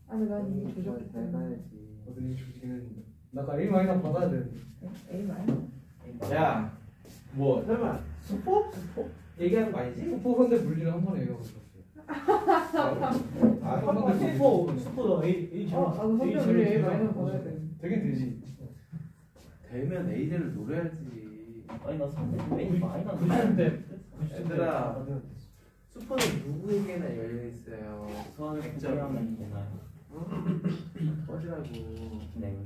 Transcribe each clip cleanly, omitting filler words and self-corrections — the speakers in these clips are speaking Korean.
아니 난 이미 조졌기 해봐야지. 어떤 이 조직은 했는데 나 아까 A 마이너 받아야 되는데. A 마이너? 야, 뭐 설마 수포? 수포? 얘기하는 거 아니지? 슈퍼 선대 물리를 한 번에 얘기하고 있었어요. 한 번 슈퍼도 A 나도 선배 우리 A 마이너 받아야 돼. 되긴 되지. 되면 A대를 노려야지. 아니 나 3대 A 마이너 90대. 얘들아, 수포는 누구에게나 열려 있어요. 수학을 진짜. 공부하면 되나요? 꺼지라고. 네.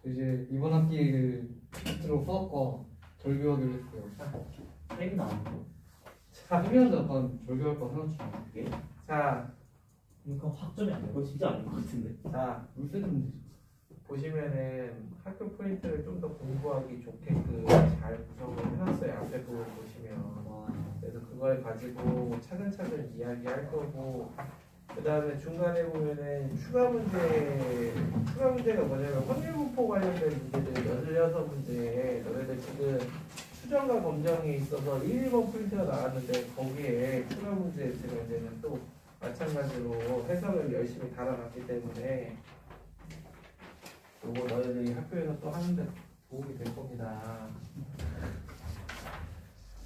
이제 이번 학기를 끝으로 수학과 절교하기로 했어요. 땡이 나왔고. 해비한테 약간 절교할 거 생각 중. 자, 이거 학점이 안 되고 진짜 아닌 것 같은데. 자, 물세 좀 되지. 보시면은 학교 프린트를 좀 더 공부하기 좋게끔 잘 구성을 해놨어요. 앞에 부분 보시면. 그래서 그걸 가지고 차근차근 이야기할 거고, 그 다음에 중간에 보면은 추가 문제가 뭐냐면 확률분포 관련된 문제들 16문제, 너네들 지금 수정과 검정에 있어서 1, 2번 프린트가 나왔는데 거기에 추가 문제 들어갈 때는 또 마찬가지로 해석을 열심히 달아놨기 때문에 요거 너희들이 학교에서 또 하는데 도움이 될 겁니다.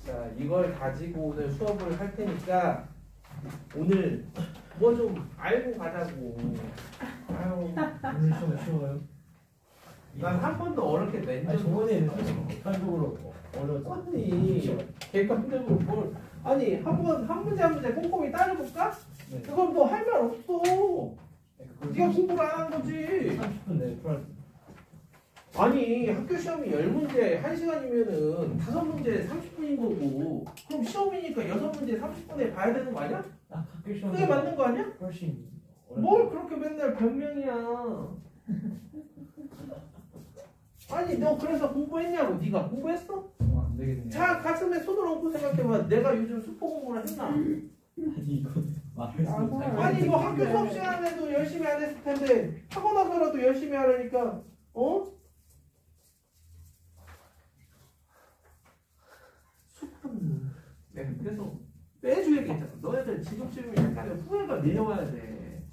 자, 이걸 가지고 오늘 수업을 할 테니까 오늘 뭐 좀 알고 가자고. 아유, 오늘 시험 쉬워요? 난 한 번도 어렵게 낸 아니 적이 저번에 없어. 객관적으로 어려웠어. 아니, 객관적으로 뭘? 아니 한 문제 한 문제 꼼꼼히 따져볼까? 네. 그건 뭐 할 말 없어. 그걸 네가 공부를 안 한 거지. 30분 내에 풀. 아니 학교 시험이 10문제 1시간이면은 5문제 30분인 거고, 그럼 시험이니까 6문제 30분에 봐야 되는 거 아니야? 학교 시험. 그게 맞는 거 아니야? 훨씬. 뭘 그렇게 맨날 변명이야. 아니 너 그래서 공부했냐고. 네가 공부했어? 안 되겠네. 자, 가슴에 손을 얹고 생각해봐. 내가 요즘 수포 공부를 했나? 아니 이거 말했으면 아니 이거 학교 수업 시간에도 열심히 안 했을 텐데 하고 나서라도 열심히 하라니까. 어? 수포는 내가 계속 빼주 얘기했잖아. 너희들 지금쯤이면 약간의 후회가 밀려와야 돼.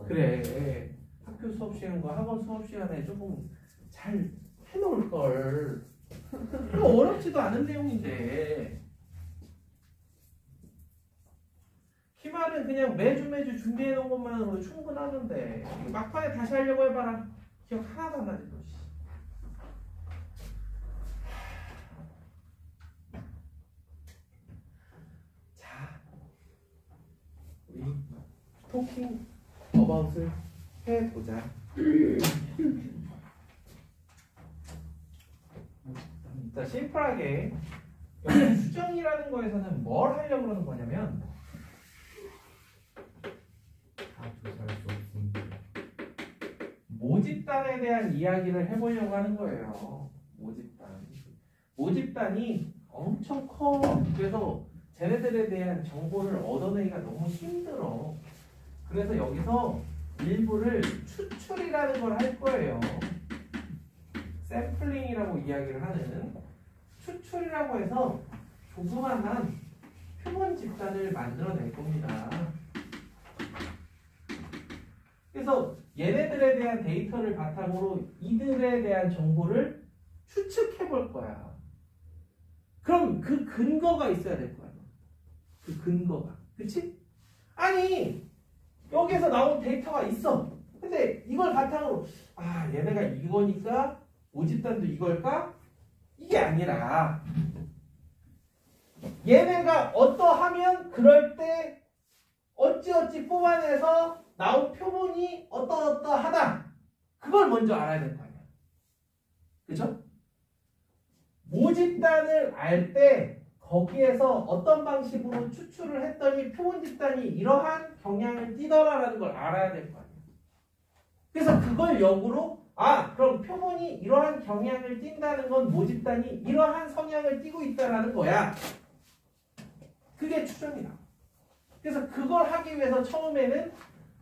그래, 학교 수업 시간과 학원 수업 시간에 조금 잘 해놓을 걸. 이거 어렵지도 않은 내용인데. 키말은 그냥 매주 준비해 놓은 것만으로 충분하는데 막판에 다시 하려고 해봐라. 기억 하나도 안 나지 너. 자, 우리 토킹 어바웃을 해보자. 자, 심플하게 여기 수정이라는 거에서는 뭘 하려고 그러는 거냐면 모집단에 대한 이야기를 해보려고 하는 거예요. 모집단이 엄청 커. 그래서 쟤네들에 대한 정보를 얻어내기가 너무 힘들어. 그래서 여기서 일부를 추출이라는 걸 할 거예요. 샘플링이라고 이야기를 하는 추출이라고 해서 조그만한 표본 집단을 만들어낼 겁니다. 그래서 얘네들에 대한 데이터를 바탕으로 이들에 대한 정보를 추측해 볼 거야. 그럼 그 근거가 있어야 될 거야. 그 근거가. 그치? 아니 여기에서 나온 데이터가 있어. 근데 이걸 바탕으로 얘네가 이거니까 모집단도 이걸까? 이게 아니라 얘네가 어떠하면 그럴 때 어찌어찌 뽑아내서 나온 표본이 어떠하다. 그걸 먼저 알아야 될 거 아니야. 그죠? 모집단을 알 때 거기에서 어떤 방식으로 추출을 했더니 표본 집단이 이러한 경향을 띠더라라는 걸 알아야 될 거 아니야. 그래서 그걸 역으로 그럼 표본이 이러한 경향을 띈다는 건 모집단이 이러한 성향을 띠고 있다라는 거야. 그게 추정이다. 그래서 그걸 하기 위해서 처음에는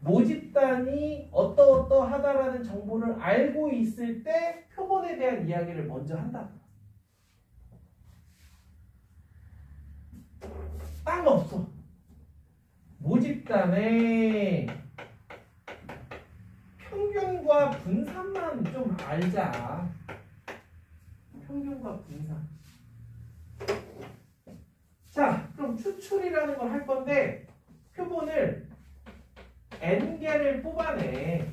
모집단이 어떠하다라는 정보를 알고 있을 때 표본에 대한 이야기를 먼저 한다. 딴 거 없어. 모집단의 평균과 분산만 좀 알자. 평균과 분산. 자, 그럼 추출이라는 걸 할 건데 표본을 n개를 뽑아내.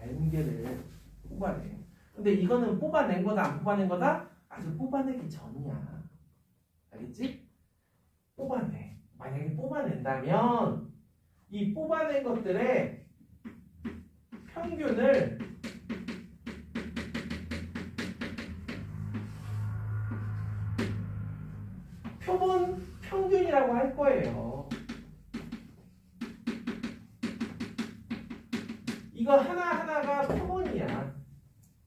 n개를 뽑아내. 근데 이거는 뽑아낸 거다 안 뽑아낸 거다? 아직 뽑아내기 전이야. 알겠지? 뽑아내. 만약에 뽑아낸다면 이 뽑아낸 것들의 평균을 표본 평균이라고 할 거예요. 이거 하나하나가 표본이야.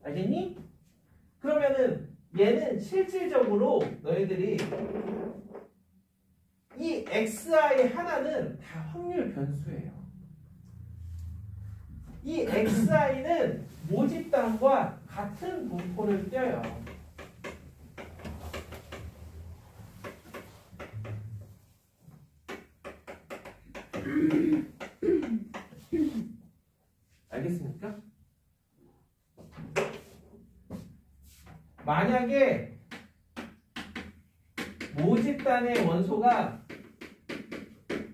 알겠니? 그러면은 얘는 실질적으로 너희들이 이 xi 하나는 다 확률 변수예요. 이 xi는 모집단과 같은 분포를 떼요. 알겠습니까? 만약에 모집단의 원소가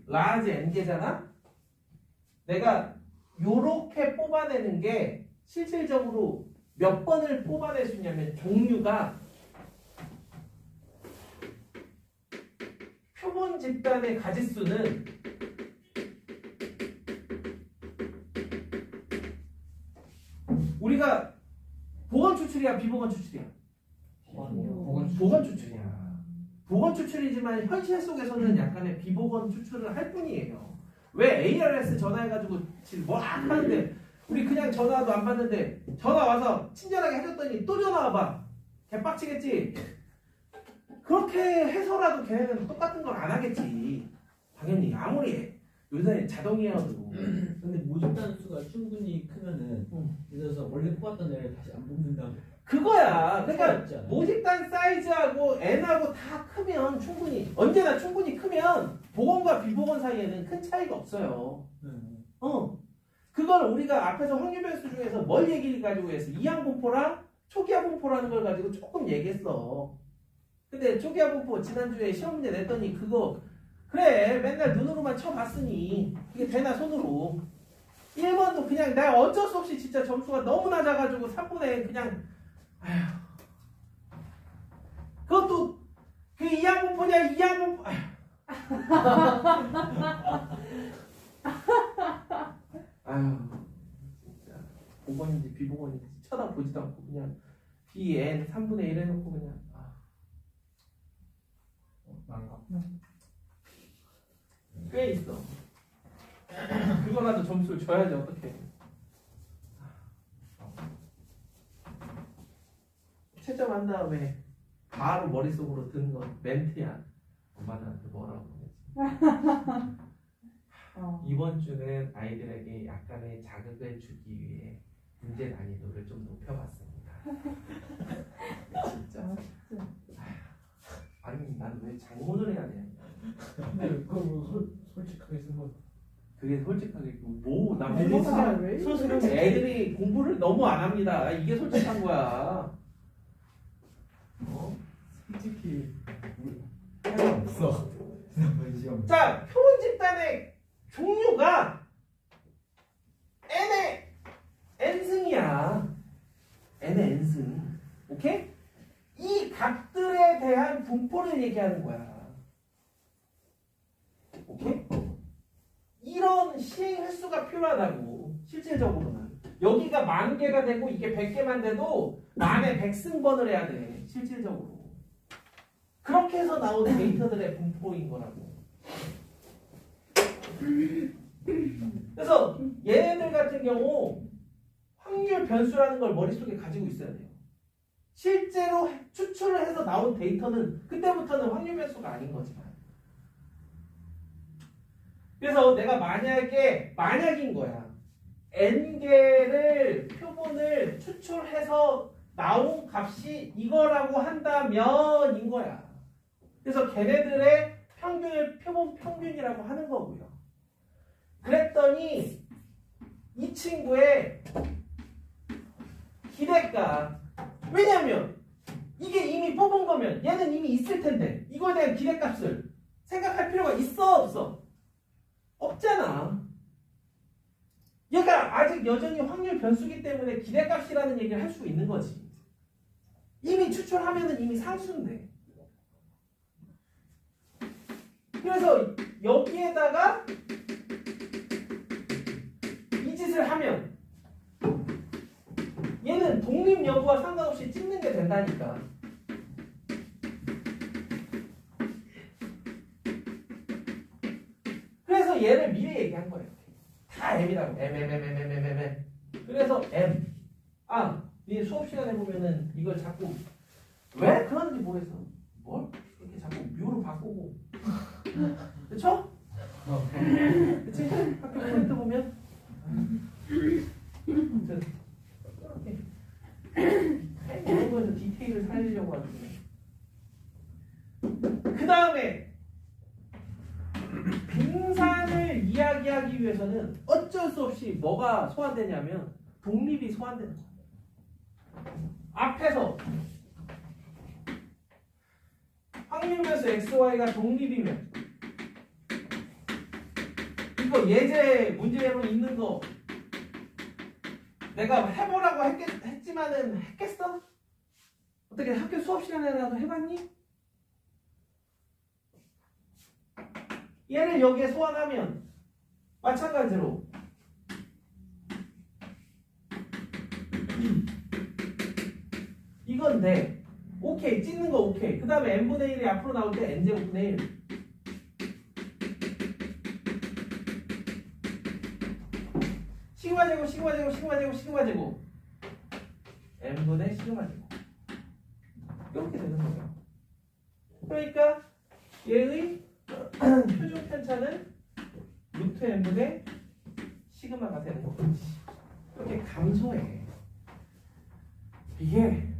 라지 n개잖아? 내가 요렇게 뽑아내는 게 실질적으로 몇 번을 뽑아낼 수 있냐면 종류가 표본 집단의 가지수는 우리가 보건 추출이야 비보건 추출이야? 보건 추출이야. 보건 추출이지만 현실 속에서는 약간의 비보건 추출을 할 뿐이에요. 왜 ARS 전화해가지고 지금 뭐 하는데 우리 그냥 전화도 안 받는데 전화 와서 친절하게 해줬더니 또 전화 와봐. 개빡치겠지? 그렇게 해서라도 걔네는 똑같은 걸 안 하겠지. 당연히 아무리 요새 자동이어도. 근데 모집단 수가 충분히 크면은 예를 들어서 원래 뽑았던 애를 다시 안 뽑는다. 그거야. 그러니까 없지 않아요? 모집단 사이즈하고 n하고 다 크면 충분히 언제나 충분히 크면 보건과 비보건 사이에는 큰 차이가 없어요. 그걸 우리가 앞에서 확률 변수 중에서 뭘 얘기를 가지고 해서 이항 분포랑 초기화 분포라는 걸 가지고 조금 얘기했어. 근데 초기화 분포 지난주에 시험 문제 냈더니 그거 그래 맨날 눈으로만 쳐봤으니 이게 되나 손으로 1번도 그냥 내가 어쩔 수 없이 진짜 점수가 너무 낮아가지고 3분의 그냥 아휴 그것도 그 이항 분포냐 이항 분포 아휴 진짜 보건인지 비보건인지 쳐다보지도 않고 그냥 bn 3분의 1 해놓고 그냥 난가? 꽤 있어. 그거라도 점수를 줘야지 어떡해. 채점한 다음에 바로 머릿속으로 드는 건 멘트야. 엄마들한테 뭐라고 그러지. 이번 주는 아이들에게 약간의 자극을 주기 위해 문제 난이도를 좀 높여봤습니다. 진짜. 아니 난 왜 장문을 해야 되냐. 근데 그거 솔직하게 쓴 거. 그게 솔직하게 뭐나 왜 솔직히 애들이 공부를 너무 안 합니다. 이게 솔직한 거야. 솔직히 할 말 없어. 지난번 시험. 자, 표본 집단의 종류가 n의 n승이야. n의 n승. 오케이? 이 값들에 대한 분포를 얘기하는 거야. 오케이? 이런 시행 횟수가 필요하다고. 실질적으로는 여기가 10,000개가 되고 이게 100개만 돼도 만에 100승번을 해야 돼. 실질적으로 그렇게 해서 나온 데이터들의 분포인 거라고. 그래서 얘네들 같은 경우 확률 변수라는 걸 머릿속에 가지고 있어야 돼요. 실제로 추출을 해서 나온 데이터는 그때부터는 확률 변수가 아닌 거지만, 그래서 내가 만약인 거야. n개를 표본을 추출해서 나온 값이 이거라고 한다면인 거야. 그래서 걔네들의 평균을 표본 평균이라고 하는 거고요. 그랬더니 이 친구의 기대가, 왜냐면 이게 이미 뽑은 거면 얘는 이미 있을 텐데 이거에 대한 기대값을 생각할 필요가 있어 없어? 없잖아. 얘가 아직 여전히 확률 변수기 때문에 기대값이라는 얘기를 할 수 있는 거지. 이미 추출하면은 이미 상수인데. 그래서 여기에다가 이 짓을 하면 얘는 독립 여부와 상관없이 찍는 게 된다니까. 그래서 얘를 미리 얘기한 거예요. 다 M이라고. M. 그래서 M. 네 수업 시간에 보면은 이걸 자꾸 왜 그런지 모르겠어. 뭘? 이렇게 자꾸 묘로 바꾸고. 그쵸? 그치? 학교 포인트 보면 이런 거에서 디테일을 살리려고 하는 거예요. 그 다음에 빙산을 이야기하기 위해서는 어쩔 수 없이 뭐가 소환되냐면 독립이 소환되는 거예요. 앞에서 확률변수 XY가 독립이면 이거 예제 문제로 있는 거 내가 해보라고 했지만은 했겠어? 어떻게 학교 수업 시간에라도 해봤니? 얘를 여기에 소환하면 마찬가지로 이건 돼. 오케이. 찍는 거 오케이. 그 다음에 n분의 1이 앞으로 나올 때 n제곱분의 1. 시그마제곱 n분의 시그마제곱 이렇게 되는 거예요. 그러니까 얘의 표준 편차는 루트 n분의 시그마가 되는 거지. 이렇게 감소해. 이게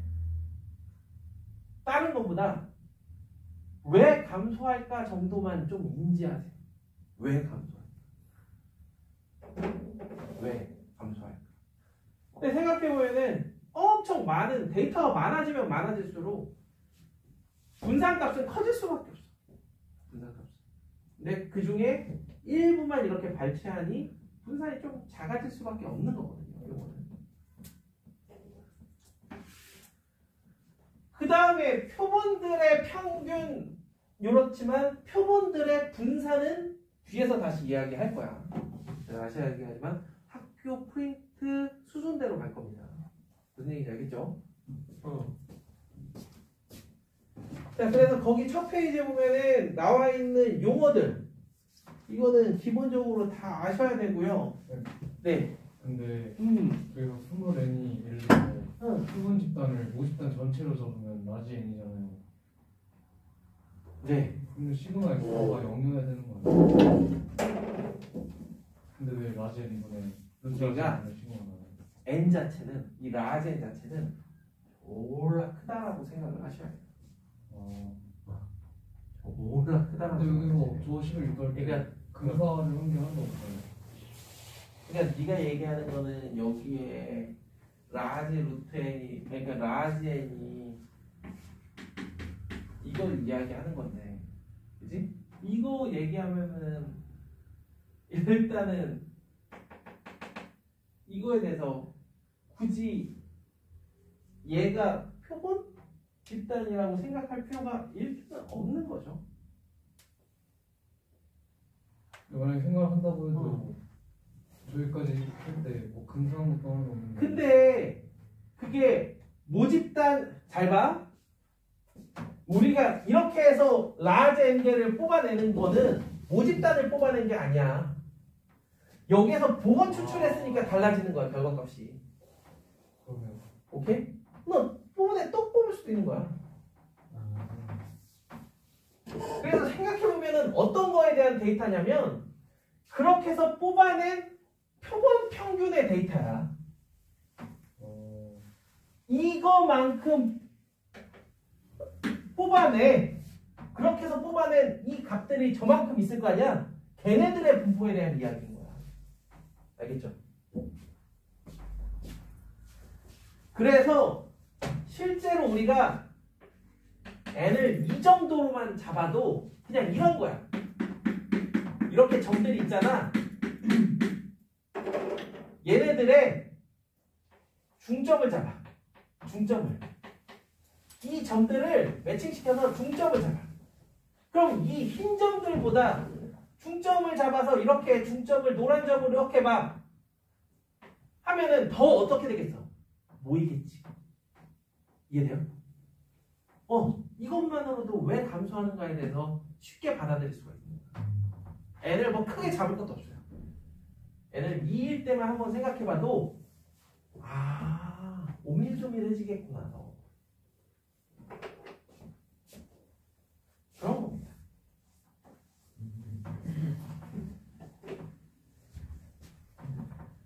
다른 것보다 왜 감소할까 정도만 좀 인지하세요. 왜 감소할까? 왜 감소할까? 근데 생각해보면은 엄청 많은 데이터가 많아지면 많아질수록 분산값은 커질 수밖에 없어. 분산값은. 근데 그 중에 일부만 이렇게 발췌하니 분산이 좀 작아질 수밖에 없는 거거든요. 이거는. 그 다음에 표본들의 평균 이렇지만 표본들의 분산은 뒤에서 다시 이야기할 거야. 제가 다시 이야기하지만 학교 포인트 수준대로 갈 겁니다. 무슨 얘기인지 알겠죠? 자, 그래서 거기 첫 페이지에 보면은 나와 있는 용어들 이거는 기본적으로 다 아셔야 되고요. 네. 근데 그래서 20n이 예를 들어 표본 집단을 50단 전체로 적으면 라지 n이잖아요. 네. 근데 시그마 x가 0이어야 되는 거 아니에요? 근데 왜 라지 n분의 그러니까 시그마가 나와요? n 자체는 이 라지 n 자체는 졸라 크다라고 생각을 하셔야 돼요. 졸라 크다라고. 근데 여기서 저 식을 유도할 때 그러니까 근사를 한 게 하나도 없어요. 그러니까 네가 얘기하는 거는 여기에 라지 루트 n이 그러니까 라지 n이 이걸 이야기하는 건데, 그지? 이거 얘기하면은 일단은 이거에 대해서 굳이 얘가 표본 집단이라고 생각할 필요가 일단 없는 거죠. 만약에 생각을 한다고 해도 저기까지 할 때 뭐 근사한 것도 하나도 없는데. 근데 그게 모집단 잘 봐. 우리가 이렇게 해서 라지 n개를 뽑아내는 거는 모집단을 뽑아낸 게 아니야. 여기에서 복원 추출했으니까 달라지는 거야, 결과값이. 그러면 오케이? 너 뽑아내 또 뽑을 수도 있는 거야. 그래서 생각해보면은 어떤 거에 대한 데이터냐면 그렇게 해서 뽑아낸 표본 평균의 데이터야. 이거만큼 뽑아내. 그렇게 해서 뽑아낸 이 값들이 저만큼 있을 거 아니야? 걔네들의 분포에 대한 이야기인 거야. 알겠죠? 그래서 실제로 우리가 n을 이 정도로만 잡아도 그냥 이런 거야. 이렇게 점들이 있잖아. 얘네들의 중점을 잡아. 중점을. 이 점들을 매칭시켜서 중점을 잡아. 그럼 이 흰 점들보다 중점을 잡아서 이렇게 중점을 노란 점으로 이렇게 막 하면은 더 어떻게 되겠어? 모이겠지. 이해돼요? 이것만으로도 왜 감소하는가에 대해서 쉽게 받아들일 수가 있습니다. n을 뭐 크게 잡을 것도 없어요. n을 2일 때만 한번 생각해봐도 오밀조밀해지겠구나. 그런 겁니다.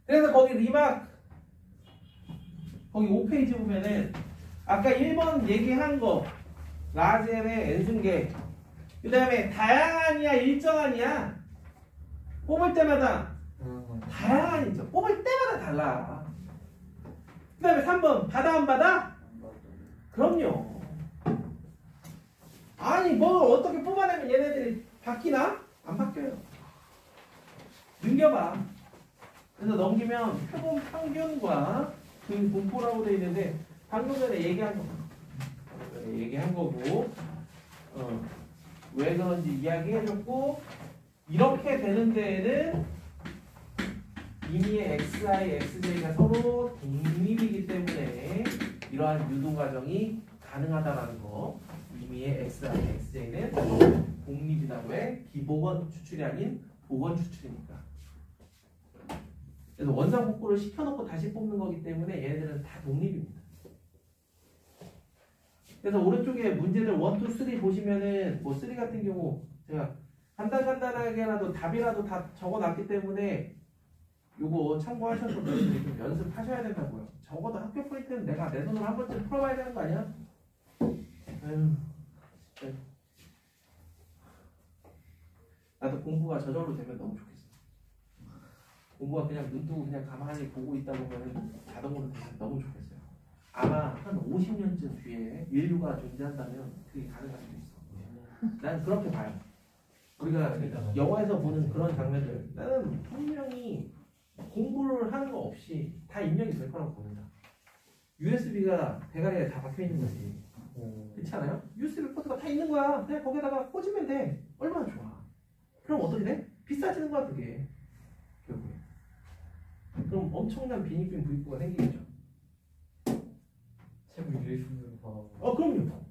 그래서 거기 리막 거기 5페이지 보면은 아까 1번 얘기한 거 라젠의 n승계 그 다음에 다양한이야 일정한이야 뽑을 때마다 다양한이죠. 뽑을 때마다 달라. 그 다음에 3번 받아 안 받아? 그럼요. 아니 뭘 어떻게 뽑아내면 얘네들이 바뀌나? 안 바뀌어요. 넘겨봐. 그래서 넘기면 표본 평균과 그 분포라고 되어 있는데 방금 전에 얘기한 거고 왜 그런지 이야기해줬고 이렇게 되는 데에는 이미 xi, xj가 서로 독립이기 때문에 이러한 유동 과정이 가능하다라는 거. 이미의 xi, xj는 독립이라고 해. 비보건 추출이 아닌 보건 추출이니까. 그래서 원상 복구를 시켜놓고 다시 뽑는 거기 때문에 얘네들은 다 독립입니다. 그래서 오른쪽에 문제들 1, 2, 3 보시면은 뭐 3 같은 경우 제가 간단하게라도 답이라도 다 적어놨기 때문에 요거 참고하셔서 좀 연습하셔야 된다고요. 적어도 학교 포인트는 내가 내 손으로 한 번쯤 풀어봐야 되는 거 아니야? 아유, 진짜. 나도 공부가 저절로 되면 너무 좋겠어. 공부가 그냥 눈 뜨고 그냥 가만히 보고 있다 보면 자동으로 되면 너무 좋겠어요. 아마 한 50년쯤 뒤에 인류가 존재한다면 그게 가능할 수도 있어. 난 그렇게 봐요. 우리가 영화에서 보는 그런 장면들 나는 분명히 공부를 하는 거 없이 다 입력이 될 거라고 봅니다. USB가 대가리에 다 박혀 있는 거지. 그렇지 않아요? USB 포트가 다 있는 거야. 그냥 거기다가 꽂으면 돼. 얼마나 좋아. 그럼 어떻게 돼? 비싸지는 거야 그게. 결국에. 그럼 엄청난 비닉빈 부익부가 생기겠죠. 최고 유해fun으로 봐. 그럼요.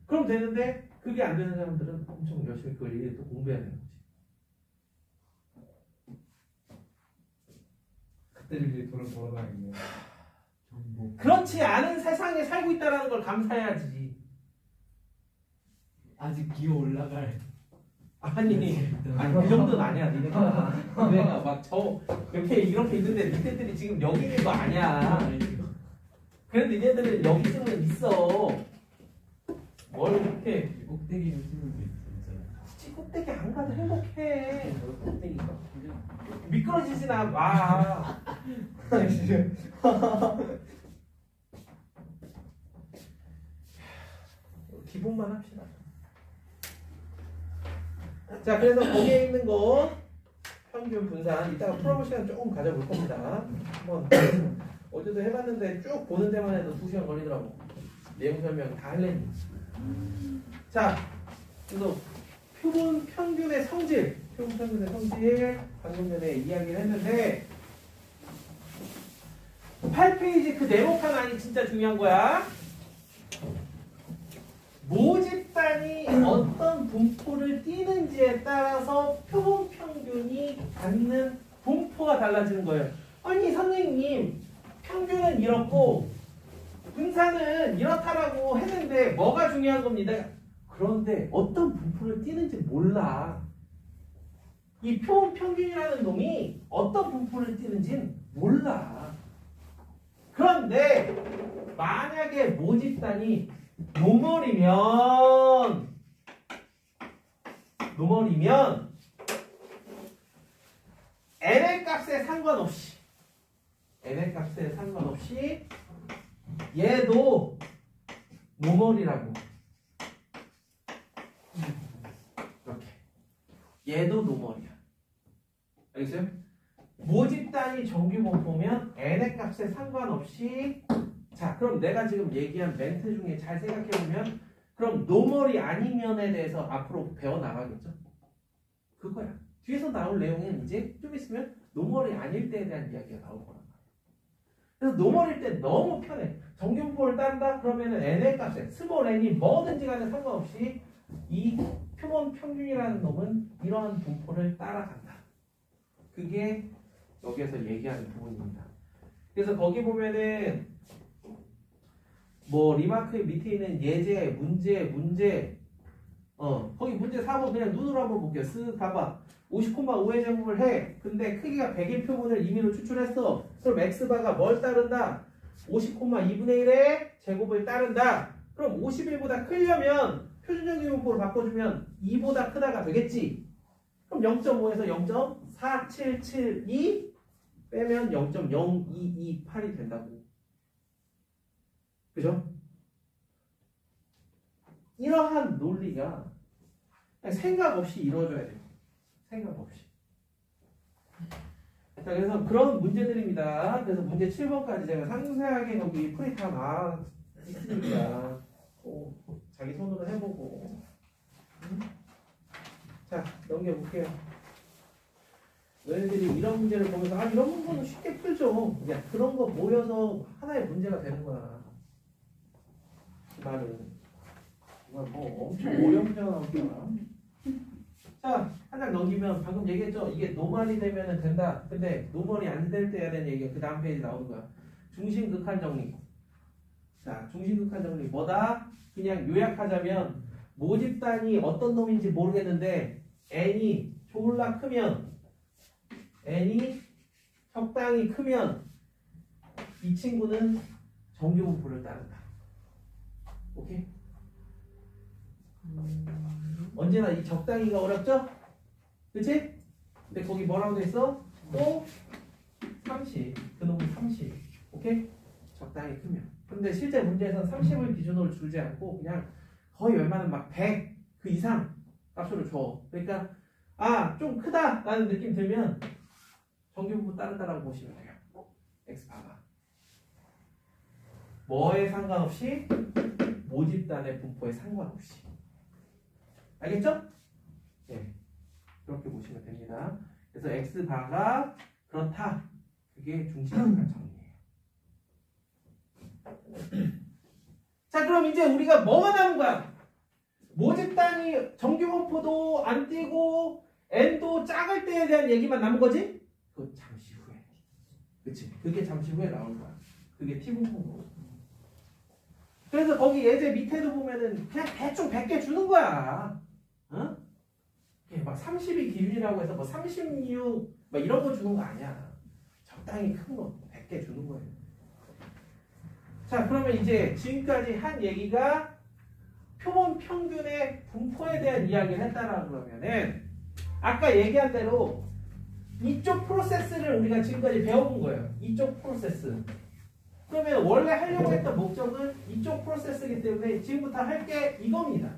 그럼 되는데 그게 안 되는 사람들은 엄청 열심히 그걸 일일이 또 공부해야 되는 거지. 그때를 위해 돈을 벌어놔야겠네요. 그렇지 않은 세상에 살고 있다는 걸 감사해야지. 아직 기어 올라갈. 아니 그 정도는 아니야. 니네가 막 이렇게 있는데 니네들이 지금 여기 있는 거 아니야. 그래도 니네들은 여기쯤은 있어. 뭘 이렇게 꼭대기를 쓰는 게 진짜. 꼭대기 안 가도 행복해. 꼭대기가 미끄러지진 않아. 기본만 합시다. 자, 그래서 거기에 있는 거 평균 분산 이따가 풀어볼 시간 조금 가져볼 겁니다. 한번 어제도 해봤는데 쭉 보는 데만 해도 2시간 걸리더라고. 내용 설명 다 할래니. 자, 그래서 표본 평균의 성질 방금 전에 이야기를 했는데 8페이지 그 네모칸 안이 진짜 중요한 거야. 모집단이 어떤 분포를 띄는지에 따라서 표본 평균이 갖는 분포가 달라지는 거예요. 아니 선생님 평균은 이렇고 분산은 이렇다라고 했는데 뭐가 중요한 겁니다. 그런데 어떤 분포를 띄는지 몰라. 이 표본 평균이라는 놈이 어떤 분포를 띄는지는 몰라. 그런데 만약에 모집단이 요물이면 노멀이면 n의 값에 상관없이 얘도 노멀이라고. 이렇게 얘도 노멀이야. 알겠어요? 모집단이 정규분포면 n의 값에 상관없이. 자, 그럼 내가 지금 얘기한 멘트 중에 잘 생각해보면 그럼 노멀이 아니면에 대해서 앞으로 배워나가겠죠? 그거야. 뒤에서 나올 내용은 이제 좀 있으면 노멀이 아닐 때에 대한 이야기가 나올 거란 말이야. 그래서 노멀일 때 너무 편해. 정규분포를 딴다? 그러면은 n의 값에 스몰 n이 뭐든지 간에 상관없이 이 표본 평균이라는 놈은 이러한 분포를 따라간다. 그게 여기에서 얘기하는 부분입니다. 그래서 거기 보면은 뭐 리마크 밑에 있는 예제, 문제 거기 문제 4번 그냥 눈으로 한번 볼게요. 쓱 가봐. 50,5의 제곱을 해. 근데 크기가 100일 표본을 임의로 추출했어. 그럼 x바가 뭘 따른다? 50,2분의 1의 제곱을 따른다. 그럼 51보다 크려면 표준정규분포를 바꿔주면 2보다 크다가 되겠지. 그럼 0.5에서 0.4772 빼면 0.0228이 된다고. 그죠? 이러한 논리가 그냥 생각 없이 이루어져야 돼요. 생각 없이. 자, 그래서 그런 문제들입니다. 그래서 문제 7번까지 제가 상세하게 거기 풀이 다 나와 있으니까 자기 손으로 해보고. 자, 넘겨볼게요. 너희들이 이런 문제를 보면서 이런 문제는 쉽게 풀죠. 그냥 그런 거 모여서 하나의 문제가 되는 거야. 그 말은 정말 뭐 엄청 어려운 문제가 나오잖아. 자, 한 장 넘기면 방금 얘기했죠. 이게 노멀이 되면 된다. 근데 노멀이 안 될 때 해야 되는 얘기가 그 다음 페이지 나오는 거야. 중심극한 정리. 자, 중심극한 정리 뭐다? 그냥 요약하자면 모집단이 어떤 놈인지 모르겠는데 n이 졸라 크면 n이 적당히 크면 이 친구는 정규분포를 따른다. 오케이? 언제나 이 적당히가 어렵죠? 그치? 근데 거기 뭐라고 돼 있어? 또 30. 그놈은 30. 오케이? 적당히 크면. 근데 실제 문제에서는 30을 기준으로 주지 않고 그냥 거의 웬만하면 막 100 그 이상 값으로 줘. 그러니까 좀 크다 라는 느낌 들면 정규분포 따른다라고 보시면 돼요. x바가 뭐에 상관없이 모집단의 분포에 상관없이. 알겠죠? 네, 그렇게 보시면 됩니다. 그래서 x바가 그렇다. 그게 중심극한 정리예요. 자, 그럼 이제 우리가 뭐가 남은 거야? 모집단이 정규분포도 안 띄고 n도 작을 때에 대한 얘기만 남은 거지? 그건 잠시 후에. 그치? 그게 잠시 후에 나올 거야. 그게 t분포고. 그래서 거기 예제 밑에도 보면은 그냥 대충 100개 주는 거야. 어? 막 30이 기준이라고 해서 뭐 36, 막 이런 거 주는 거 아니야. 적당히 큰 거 100개 주는 거예요. 자, 그러면 이제 지금까지 한 얘기가 표본 평균의 분포에 대한 이야기를 했다라 그러면은 아까 얘기한 대로 이쪽 프로세스를 우리가 지금까지 배워본 거예요. 이쪽 프로세스. 그러면 원래 하려고 했던 목적은 이쪽 프로세스이기 때문에 지금부터 할 게 이겁니다.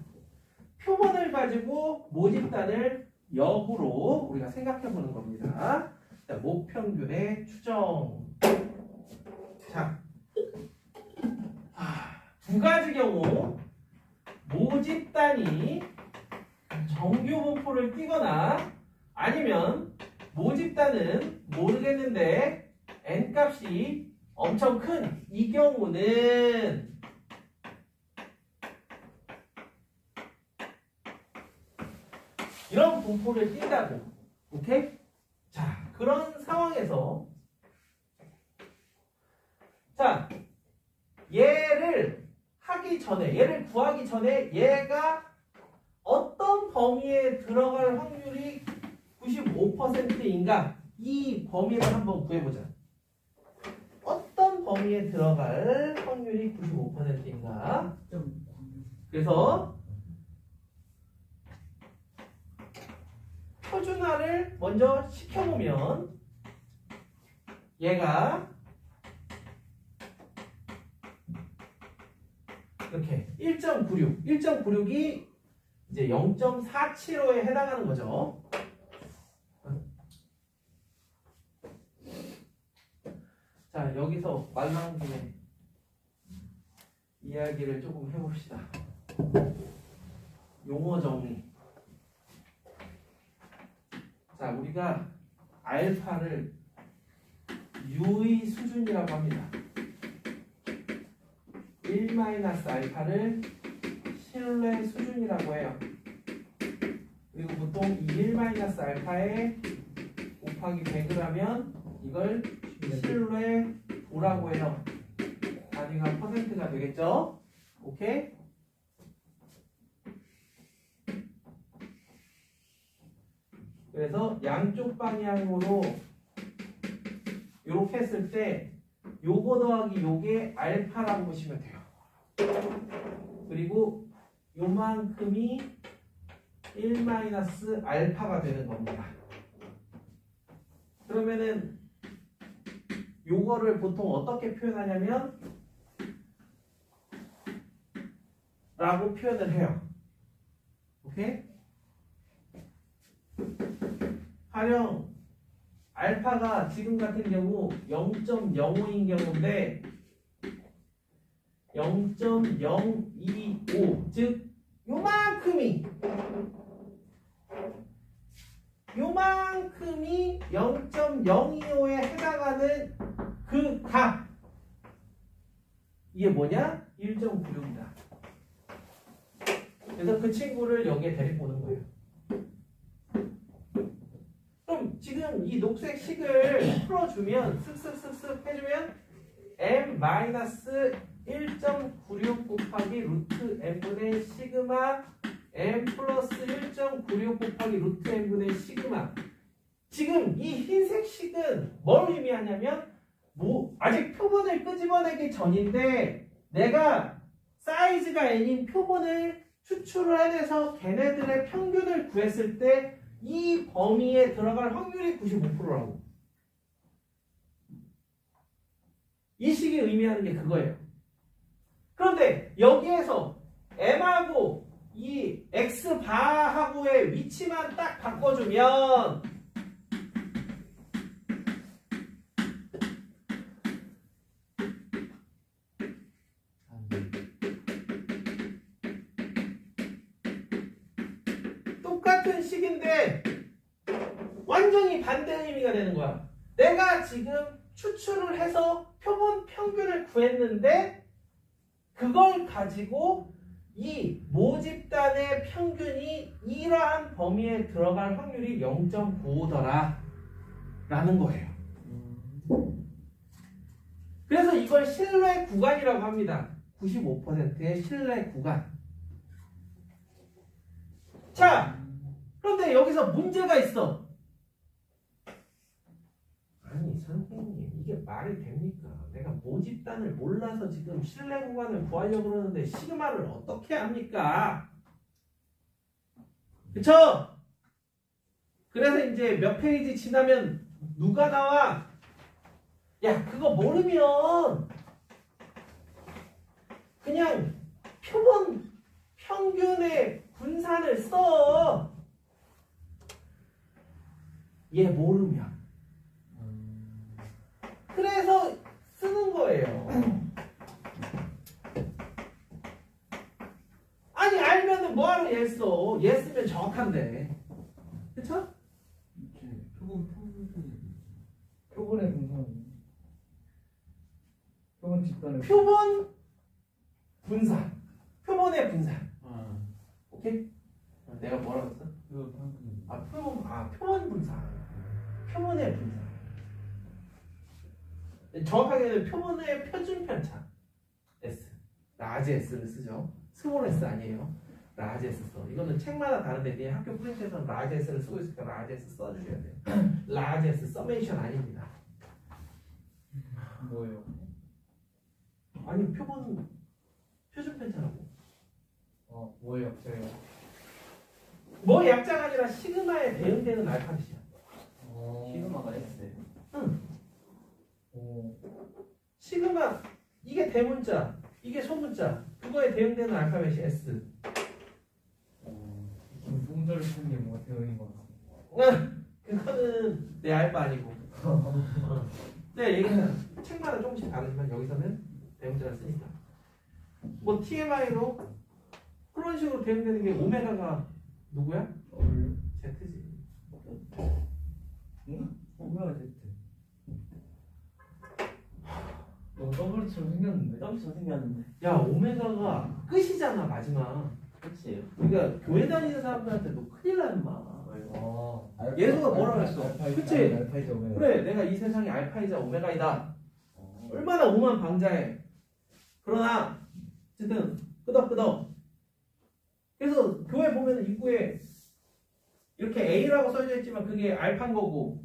표본을 가지고 모집단을 역으로 우리가 생각해 보는 겁니다. 자, 모평균의 추정. 자, 두 가지 경우 모집단이 정규분포를 띄거나 아니면 모집단은 모르겠는데 n값이 엄청 큰 이 경우는 이런 분포를 띈다고. 오케이? 자, 그런 상황에서 자, 얘를 구하기 전에 얘가 어떤 범위에 들어갈 확률이 95%인가? 이 범위를 한번 구해보자. 어떤 범위에 들어갈 확률이 95%인가? 그래서 표준화를 먼저 시켜보면 얘가 이렇게 1.96이 이제 0.475에 해당하는 거죠. 자, 여기서 말 나온 김에 이야기를 조금 해봅시다. 용어 정리. 자, 우리가 알파를 유의 수준이라고 합니다. 1-알파를 신뢰 수준이라고 해요. 그리고 보통 이 1-알파에 곱하기 100을 하면 이걸 신뢰 도라고 해요. 단위가 퍼센트가 되겠죠? 오케이? 그래서 양쪽 방향으로 이렇게 했을 때 요거 더하기 요게 알파라고 보시면 돼요. 그리고 요만큼이 1-알파가 되는 겁니다. 그러면은 요거를 보통 어떻게 표현하냐면 라고 표현을 해요. 오케이? 가령 알파가 지금 같은 경우 0.05인 경우인데 0.025 즉 요만큼이 0.025에 해당하는 그 값 이게 뭐냐? 1.96이다. 그래서 그 친구를 여기에 데리고 오는 거예요. 그럼 지금 이 녹색 식을 풀어주면 쓱쓱쓱쓱 해주면 m-1.96 곱하기 루트 n분의 시그마 m 플러스 1.96 곱하기 루트 n분의 시그마. 지금 이 흰색 식은 뭘 의미하냐면 아직 표본을 끄집어내기 전인데 내가 사이즈가 n인 표본을 추출을 해내서 걔네들의 평균을 구했을 때 이 범위에 들어갈 확률이 95%라고. 이 식이 의미하는 게 그거예요. 그런데 여기에서 m하고 이 x바하고의 위치만 딱 바꿔주면 똑같은 식인데 완전히 반대 의미가 되는 거야. 내가 지금 추출을 해서 표본 평균을 구했는데 그걸 가지고 이 모집단의 평균이 이러한 범위에 들어갈 확률이 0.95더라 라는 거예요. 그래서 이걸 신뢰 구간이라고 합니다. 95%의 신뢰 구간. 자, 그런데 여기서 문제가 있어. 아니 선생님 이게 말이 됩니까? 내가 모집단을 몰라서 지금 신뢰 구간을 구하려고 그러는데 시그마를 어떻게 합니까? 그쵸? 그래서 이제 몇 페이지 지나면 누가 나와? 야 그거 모르면 그냥 표본 평균의 분산을 써. 얘 모르면. 그래서 쓰는 거예요. 아니 알면은 뭐하러 얘 써? 얘 쓰면 정확한데. 그쵸? 표본의 분산. 표본 집단의 표본 분산. 표본의 분산. 오케이? 내가 뭐라고 했어? 표본 분산. 표본의 분산. 정확하게는 표본의 표준 편차 S. 라지 S를 쓰죠. 스몰 S 아니에요. 라지 S 써. 이거는 책마다 다른데 네 학교 프린트에서는 라지 S를 쓰고 있으니까 라지 S 써주셔야 돼요. 라지 S 서메이션 아닙니다. 뭐예요? 아니 표본 표준 편차라고. 뭐예요? 제가 뭐 약자가 아니라 시그마에 대응되는 알파벳이야. 시그마가 S. 시그마 이게 대문자, 이게 소문자. 그거에 대응되는 알파벳이 S. 동절 순이 뭐 대응인 것 같아. 그거는 내 알바 아니고. 네, 얘기는 책마다 조금씩 다르지만 여기서는 대문자를 쓰니까. 뭐 TMI로 그런 식으로 대응되는 게 오메가가 누구야? Z지. 오메가 Z. 너무 더블처럼 생겼는데. 점수 생겼는데. 야, 오메가가 끝이잖아, 마지막. 그치. 그러니까 교회 다니는 사람들한테 너 큰일 나, 임마. 아, 예수가 뭐라 그랬어? 그치? 알파이자 오메가. 그래, 내가 이 세상에 알파이자 오메가이다. 얼마나 오만 방자해. 그러나 어쨌든 끄덕끄덕. 그래서 교회 보면 입구에 이렇게 A라고 써져 있지만 그게 알파인 거고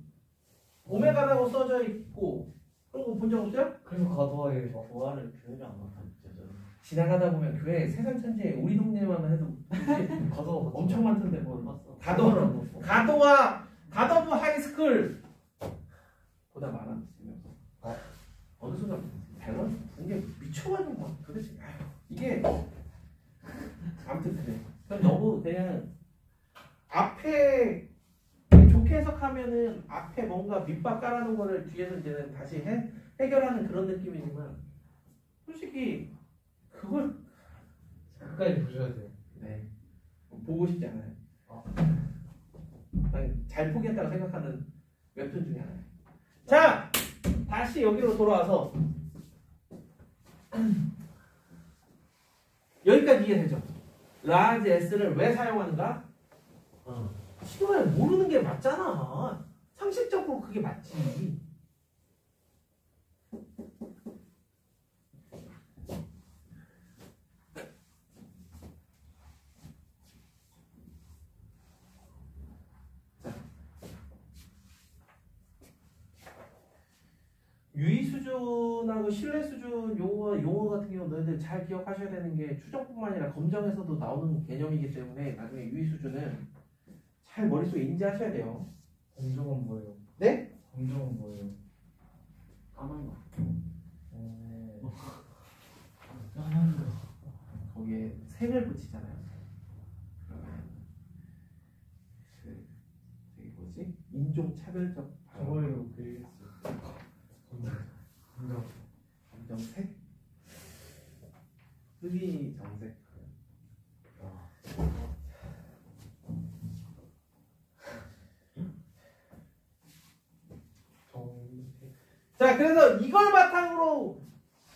오메가라고 써져 있고 그런 거 본 적 없어요? 그래서 가도하에 보아를 교회를 안 갔죠. 지나가다 보면 교회 세상 천지에 우리 동네만 해도 가도 엄청 많던데 뭐 봤어. 가도부 하이스쿨 보다 많아. 어느 순간 밸런스 이게 미쳐가지고 막 도대체 이게 아무튼 그래. 그럼 너무 그냥 앞에 좋게 해석하면은 앞에 뭔가 밑밥 깔아놓은 거를 뒤에서 이제는 다시 해결하는 그런 느낌이지만 솔직히 그걸 끝까지 보셔야 돼요. 네 보고 싶지 않아요. 잘 포기했다고 생각하는 웹툰 중에 하나예요. 자 다시 여기로 돌아와서 여기까지 이해되죠? 라지 S를 왜 사용하는가? 시간에 모르는 게 맞잖아. 상식적으로 그게 맞지. 유의 수준하고 신뢰 수준 용어 같은 경우 너희들 잘 기억하셔야 되는 게 추정뿐만 아니라 검정에서도 나오는 개념이기 때문에 나중에 유의 수준은 잘 머릿속에 인지하셔야 돼요. 검정은 뭐예요? 네? 검정은 뭐예요? 까만 거. 까만 거. 거기에 색을 붙이잖아요. 그러면 저기 뭐지? 인종 차별적 저걸로 그리겠어요. 검정. 검정색, 흑이 정색. 자, 그래서 이걸 바탕으로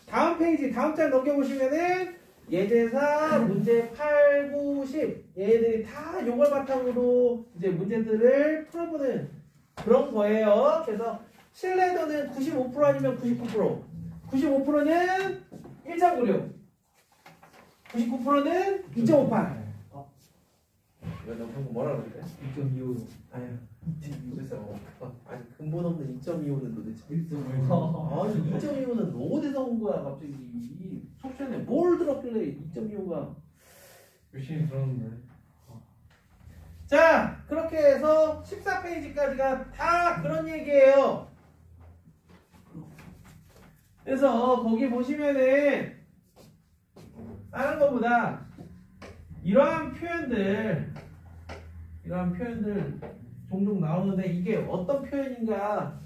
다음 페이지, 다음 장 넘겨보시면은 예제사, 문제 8, 9, 10 얘들이 다 이걸 바탕으로 이제 문제들을 풀어보는 그런 거예요. 그래서 신뢰도는 95% 아니면 99%, 95%는 1.96, 99%는 2.58. 이거 너 방금 뭐라 그랬대? 2.25. 아유, 그래서 아니 근본 없는 2.25는 도대체 1.5. 아니 2.25는 어디서 온 거야 갑자기 이 속편에 뭘 들었길래 2.25가 열심히 들었는데. 자 그렇게 해서 14페이지까지가 다 그런 얘기예요. 그래서 거기 보시면은 다른 것보다 이러한 표현들 종종 나오는데 이게 어떤 표현인가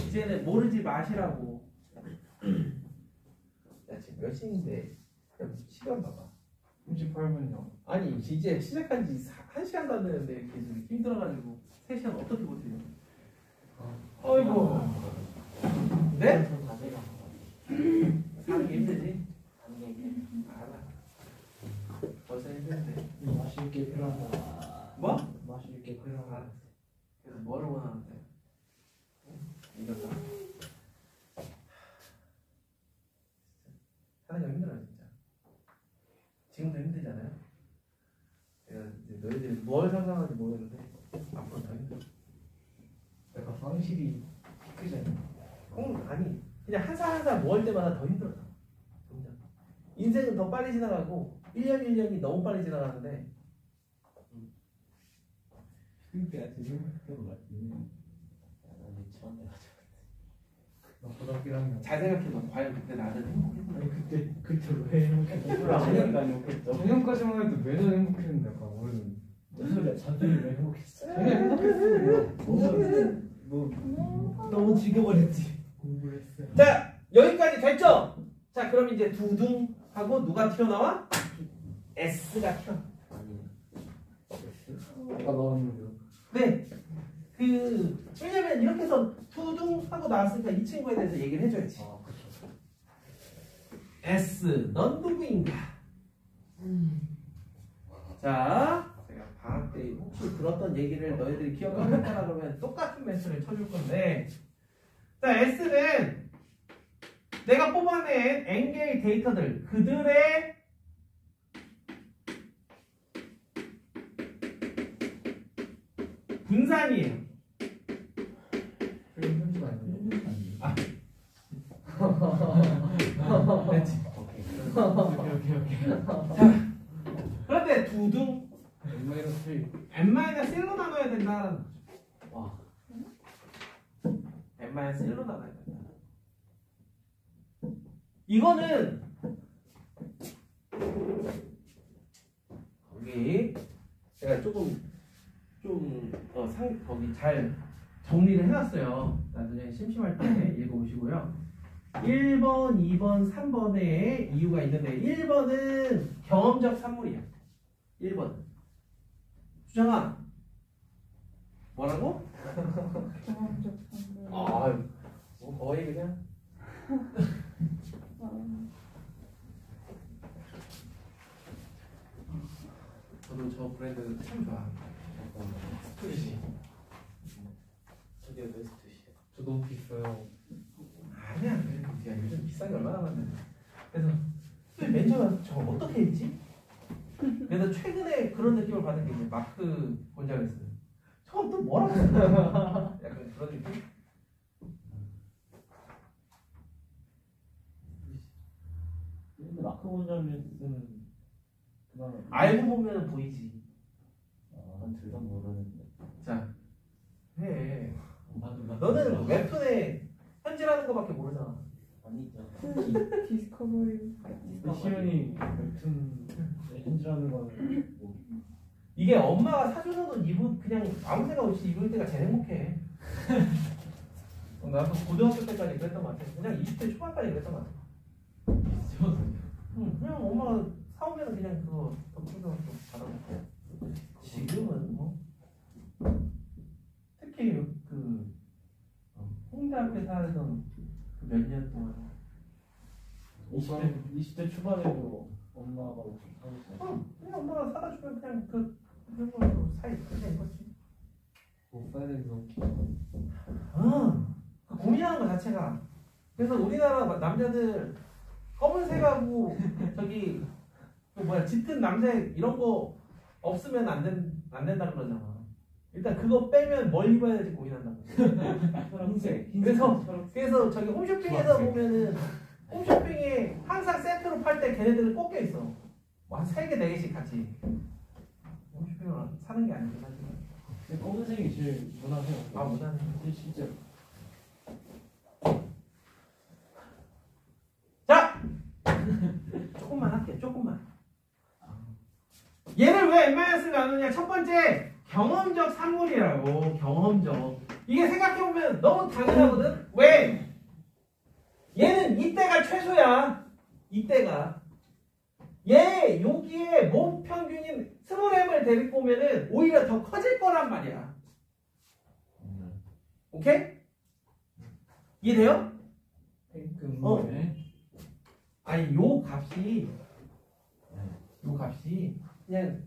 이제는 모르지 마시라고. 야 지금 몇 시인데 시간 봐봐. 38분이요. 아니 이제 시작한 지 1시간도 안 되는데 계속 힘들어가지고 3시간 어떻게 버티냐. 어이구. 네? 다 돼가. 사는 게 힘들지? 하는 게 이게. 알아. 벌써 힘든데. 마실 게 필요하다. 뭐? 마실 게 필요하다. 그래서 뭐를 원하는데? 이거다. 사는 게 힘들어요 진짜. 지금도 힘들잖아요. 제가 이제 너희들이 뭘 상상하는지 모르겠는데 앞으로 더 힘들어. 약간 상실이 피크잖아요. 아니 그냥 한 살 한 살 뭐 할 때마다 더 힘들어. 점점. 인생은 더 빨리 지나가고 1년 1년이 너무 빨리 지나가는데 그러니까 생각했던 것 같은데. 나는 처음 해가지고. 나 고등학교 1학년. 잘 생각해봐. 과연 그때 나는 행복했나? 아니 그때 왜 공부를 안 하니까 욕했죠. 작년까지만 해도 매년 행복했는데 약간 올해는 무슨 소리야? 작년에 왜 행복했어? 되게 행복했어요. 너무 지겨버렸지. 공부를 했어요. 자, 여기까지 됐죠? 자, 그럼 이제 두둥하고 누가 튀어나와? S가 튀어. 아니. 아까 나왔는데요. 네. 왜냐면 이렇게 해서 두둥하고 나왔으니까 이 친구에 대해서 얘기를 해줘야지. 아 그렇죠. S, 넌 누구인가? 자, 제가 방학 때 혹시 들었던 얘기를 너희들이 기억하는 거라 그러면 똑같은 멘트를 쳐줄 건데, 자, S는 내가 뽑아낸 N개의 데이터들, 그들의 분산이에요. 그림 편집 아니에요? 그렇지. 오케이. 그런데 두둥 N-3 N-1로 나눠야 된다는 거죠. 와. N-1로 나눠야 된다. 이거는 거기 제가 거기 잘 정리를 해놨어요. 나중에 심심할 때 읽어보시고요. 1번, 2번, 3번에 이유가 있는데 1번은 경험적 산물이야. 1번. 수정아. 뭐라고? 경험적 상품. 뭐 거의 그냥. 저도 저 브랜드 참 좋아합니다. 스투시. 저게 왜 스트시야? 저 너무 비싸요. 아니야, 야, 요즘 비싼 게 얼마나 많은데. 그래서 맨 처음에 저걸 어떻게 했지? 그래서 최근에 그런 느낌을 받은 게 이제 마크 본장에서 저건 또 뭐라고 썼나? 약간 그런 느낌? 근데 마크 원장님은 그만. 알고 보면 보이지. 난 둘 다 모르는데. 자, 해. 나도 너는 웹툰에 현질하는 거밖에 모르잖아. 아니죠. 디스커버리. 근데 시연이 웹툰 현질하는 거는 뭐 이게 엄마가 사주는 옷 입을 그냥 아무 생각 없이 입을 때가 제일 행복해. 나도 고등학교 때까지 그랬던 것 같아. 그냥 20대 초반까지 그랬던 것 같아. 그냥 엄마가 사오면 그냥 그거 덮쳐서 받아먹고. 지금은 뭐 특히 홍대 앞에 살던 그 몇 년 동안 20대 초반에도 엄마가 옷을 사줬어요. 그냥 엄마가 사다 주면 그냥 그런 걸로 사이 그냥 입었지. 뭐 사이즈도 그 고민하는 것 자체가. 그래서 우리나라 남자들 검은색하고 저기 짙은 남색 이런 거 없으면 안 된다 그러잖아. 일단 그거 빼면 뭘 입어야 될지 고민한다고. 흰색. 그래서 저기 홈쇼핑에서 주황색. 보면은 홈쇼핑에 항상 세트로 팔 때 걔네들은 꺾여 있어. 뭐 한 3개, 4개씩 같이. 홈쇼핑을 사는 게 아니긴 하지만. 근데 검은색이 제일 무난해요. 아, 무난해. 진짜. 자! 조금만 할게, 조금만. 얘를 왜 N-를 나누냐? 첫 번째, 경험적 산물이라고, 경험적. 이게 생각해보면 너무 당연하거든? 왜? 얘는 이때가 최소야. 이때가. 얘, 여기에 몸 평균인 스몰M을 데리고 오면은 오히려 더 커질 거란 말이야. 오케이? 이해돼요? 아니, 요 값이 그냥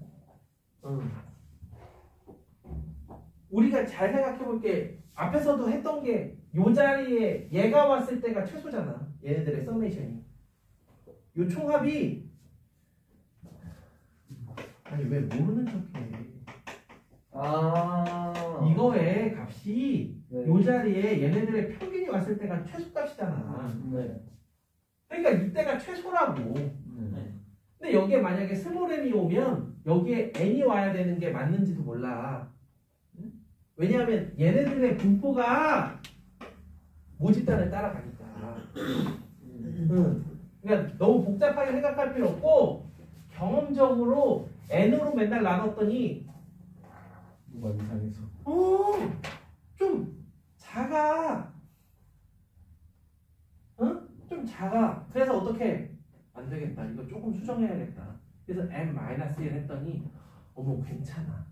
우리가 잘 생각해볼게. 앞에서도 했던 게 요 자리에 얘가 왔을 때가 최소잖아. 얘네들의 서메이션이. 요 총합이 아니 왜 모르는 척해. 이거의 값이 요 자리에 얘네들의 평균이 왔을 때가 최소값이잖아. 네. 그러니까 이때가 최소라고. 네. 근데 여기에 만약에 스몰 m이 오면 여기에 n이 와야 되는 게 맞는지도 몰라. 왜냐하면 얘네들의 분포가 모집단을 따라가니까. 그러니까 너무 복잡하게 생각할 필요 없고 경험적으로 n으로 맨날 나눴더니 뭐가 이상해서. 좀 작아. 응? 좀 작아. 그래서 어떻게? 안 되겠다. 이거 조금 수정해야겠다. 그래서 n-1 했더니 어머 괜찮아.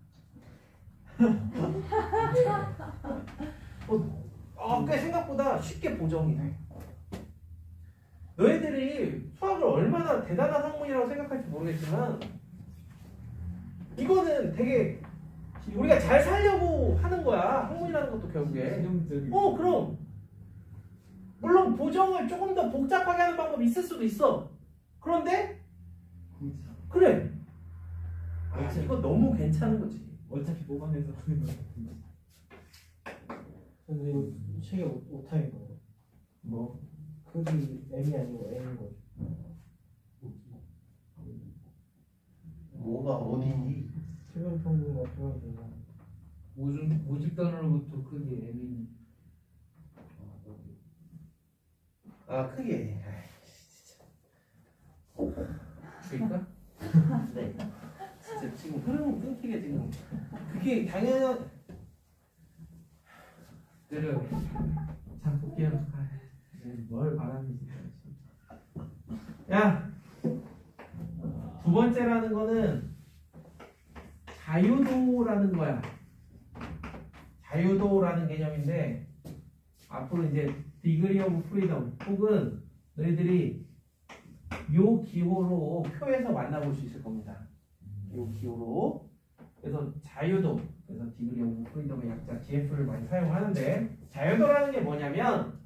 꽤 생각보다 쉽게 보정이 돼. 너희들이 수학을 얼마나 대단한 학문이라고 생각할지 모르겠지만 이거는 되게 우리가 잘 살려고 하는 거야. 학문이라는 것도 결국에. 실용적인. 그럼. 물론 보정을 조금 더 복잡하게 하는 방법이 있을 수도 있어. 그런데 그래. 이거 너무 괜찮은 거지. 어차피 뽑아내서 하는 거 같은데. 근데 이거 책에 오타인 거. 뭐? 그게 M이 아니고 N인 거죠. 뭐가 어디? 표면 평균과 표면 분산. 모집단으로부터 크기 M인 크게. 줄까? 네. 진짜 지금 흐름 끊기게 지금. 그게 당연한. 때려. 자, 볼게요. 뭘 말하는지. 야, 두 번째라는 거는 자유도라는 거야. 자유도라는 개념인데 앞으로 이제 degree of freedom 혹은 너희들이 요 기호로 표에서 만나볼 수 있을 겁니다. 요 기호로. 그래서 자유도, 그래서 degree of freedom의 약자 DF를 많이 사용하는데 자유도라는 게 뭐냐면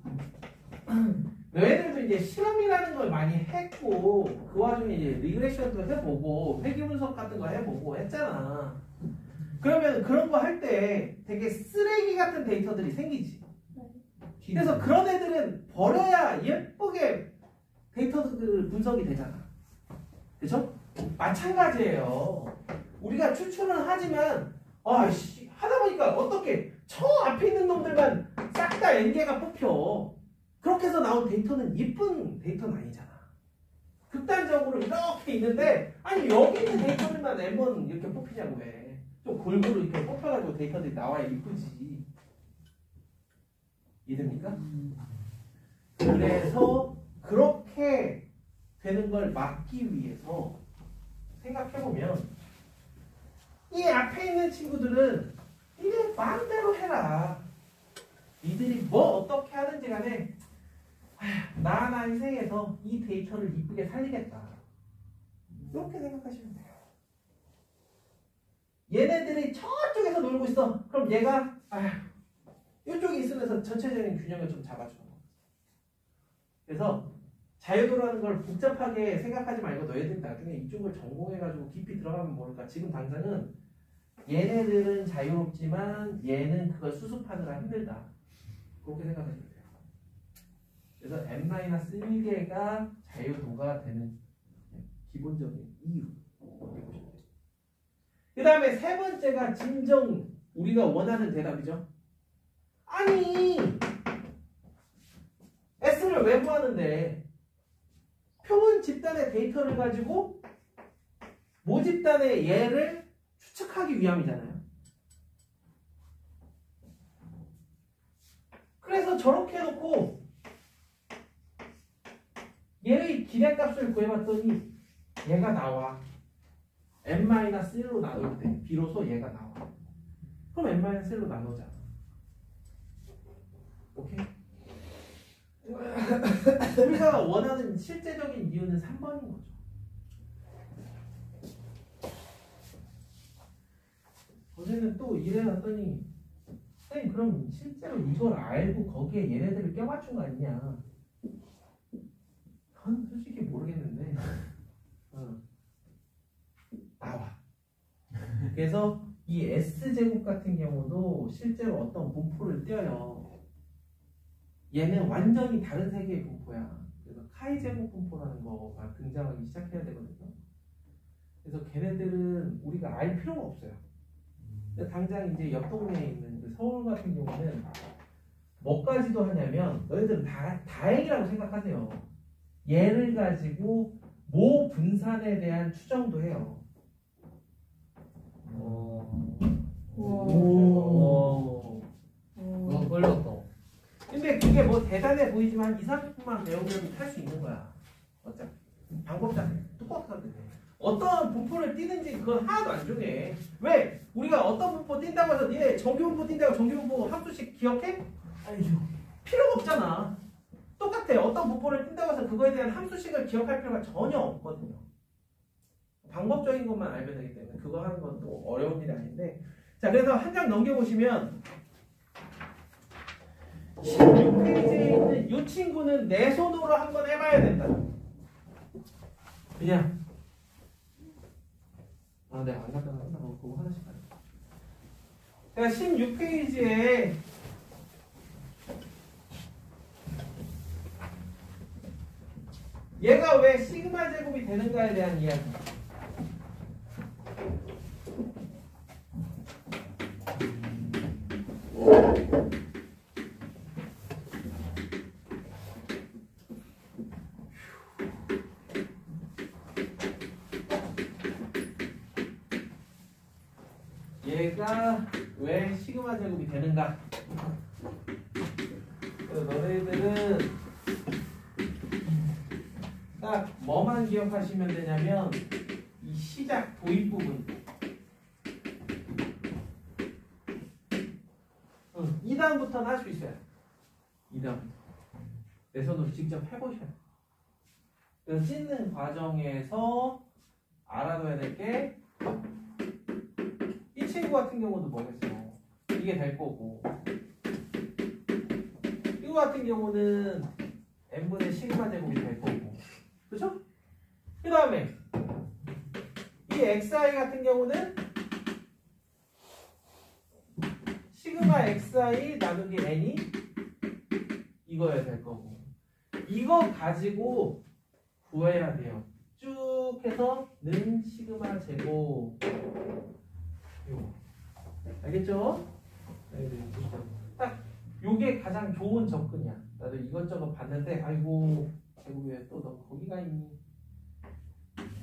너희들도 이제 실험이라는 걸 많이 했고 그 와중에 이제 리그레션도 해보고 회귀 분석 같은 거 해보고 했잖아. 그러면 그런 거 할 때 되게 쓰레기 같은 데이터들이 생기지. 그래서 그런 애들은 버려야 예쁘게 데이터들 분석이 되잖아. 그쵸? 마찬가지예요. 우리가 추출은 하지만 하다 보니까 어떻게 저 앞에 있는 놈들만 싹 다 n개가 뽑혀. 그렇게 해서 나온 데이터는 예쁜 데이터는 아니잖아. 극단적으로 이렇게 있는데 아니 여기 있는 데이터들만 n번 이렇게 뽑히냐고 해. 좀 골고루 이렇게 뽑혀가지고 데이터들이 나와야 이쁘지. 이해됩니까? 그래서 그렇게 되는 걸 막기 위해서 생각해보면 이 앞에 있는 친구들은 니네 마음대로 해라. 니들이 뭐 어떻게 하든지 간에 나 인생에서 이 데이터를 이쁘게 살리겠다. 이렇게 생각하시면 돼요. 얘네들이 저쪽에서 놀고 있어. 그럼 얘가 이쪽에 있으면서 전체적인 균형을 좀 잡아주는 거야. 그래서 자유도라는 걸 복잡하게 생각하지 말고 너희들 나중에 이쪽을 전공해가지고 깊이 들어가면 모를까. 지금 당장은 얘네들은 자유롭지만 얘는 그걸 수습하느라 힘들다. 그렇게 생각하시면 돼요. 그래서 n-1개가 자유도가 되는 기본적인 이유. 그 다음에 세 번째가 진정 우리가 원하는 대답이죠. 아니 S를 왜 구하는데 표본 집단의 데이터를 가지고 모집단의 얘를 추측하기 위함이잖아요. 그래서 저렇게 해놓고 얘의 기대값을 구해봤더니 얘가 나와. n-1로 나눌 때 비로소 얘가 나와. 그럼 n-1로 나누자. 오케이? 우리가 원하는 실제적인 이유는 3번인 거죠. 어제는 또 이래놨더니 선생님 그럼 실제로 이걸 알고 거기에 얘네들을 껴맞춘 거 아니냐. 전 솔직히 모르겠는데 나와. 그래서 이 S제곱 같은 경우도 실제로 어떤 분포를 띄어요. 얘는 완전히 다른 세계의 분포야. 그래서 카이제곱 분포라는 거가 등장하기 시작해야 되거든요. 그래서 걔네들은 우리가 알 필요가 없어요. 근데 당장 이제 옆 동네에 있는 그 서울 같은 경우는 뭐까지도 하냐면 너희들은 다 다행이라고 생각하세요. 얘를 가지고 모 분산에 대한 추정도 해요. 우와. 와 걸렸다. 근데 그게 뭐 대단해 보이지만 2, 30분만 배우면 할 수 있는 거야. 어차피 방법 자체 똑같거든요. 어떤 분포를 띄는지 그건 하나도 안 중요해. 왜? 우리가 어떤 분포 띈다고 해서 니네 정규분포 띈다고 정규분포 함수씩 기억해? 아니죠. 필요가 없잖아. 똑같아. 어떤 분포를 띈다고 해서 그거에 대한 함수식을 기억할 필요가 전혀 없거든요. 방법적인 것만 알면 되기 때문에 그거 하는 건 또 어려운 일이 아닌데. 자, 그래서 한 장 넘겨보시면 16페이지에 있는 이 친구는 내 손으로 한번 해봐야 된다. 그냥 내가 안 갖다 놨나? 그거 하나씩 하자. 제가 16페이지에 얘가 왜 시그마 제곱이 되는가에 대한 이야기. 얘가 왜 시그마 제곱이 되는가? 그래서 너네들은 딱 뭐만 기억하시면 되냐면 이 시작 도입 부분. 2단부터는 할 수 있어요. 2단부터. 내 손으로 직접 해보셔야 돼요. 그래서 찢는 과정에서 알아둬야 될 게 이 친구 같은 경우도 뭐겠어? 이게 될 거고 이거 같은 경우는 n분의 시그마 제곱이 될 거고 그렇죠? 그 다음에 이 xi 같은 경우는 시그마 xi 나누기 n이 이거여야 될 거고 이거 가지고 구해야 돼요. 쭉 해서 는 시그마 제곱 요거 알겠죠? 딱 요게 가장 좋은 접근이야. 나도 이것저것 봤는데 아이고 제곱이 왜 또 너 거기가 있니? 이렇게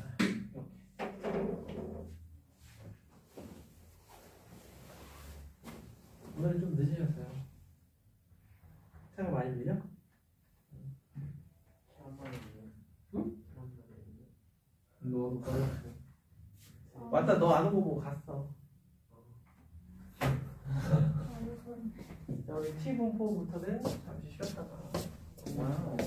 오늘은 좀 늦으셨어요. 차가 많이 밀려? 응? 너도 걸렸어. 맞다, 너 안 오고 뭐 갔어. 자, 우리 T 분포부터는 잠시 쉬었다가. 와우.